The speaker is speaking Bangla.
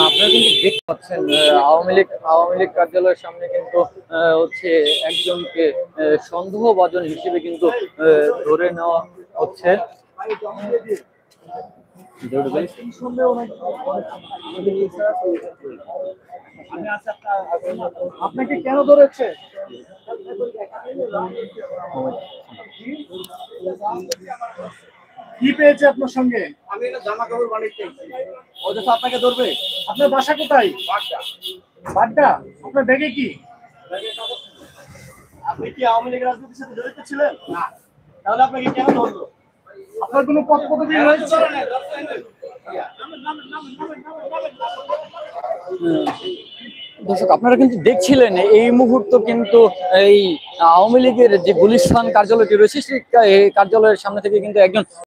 আপনারা কিন্তু দেখতে পাচ্ছেন আওয়ামী লীগ কার্যালয়ের সামনে কিন্তু হচ্ছে একজনকে সন্দেহভাজন হিসেবে কিন্তু ধরে নেওয়া হচ্ছে। আপনাকে কেন ধরেছে? কি পেয়েছে আপনার সঙ্গে? আমি এটা জামা কাপড় বানাইতে অযথা আপনাকে ধরবে? আপনার বাসা কোথায়? বাড্ডা। আপনার ব্যাগে কি? আপনি কি আওয়ামী লীগের রাজনীতির সাথে জড়িত ছিলেন? না। তাহলে আপনাকে কেন ধরলো? আপনার কোনো পদ পদবি রয়েছে? দর্শক, আপনারা কিন্তু দেখছিলেন এই মুহূর্ত কিন্তু এই আওয়ামী লীগের যে গুলিস্তান কার্যালয়টি রয়েছে সেই কার্যালয়ের সামনে থেকে কিন্তু একজন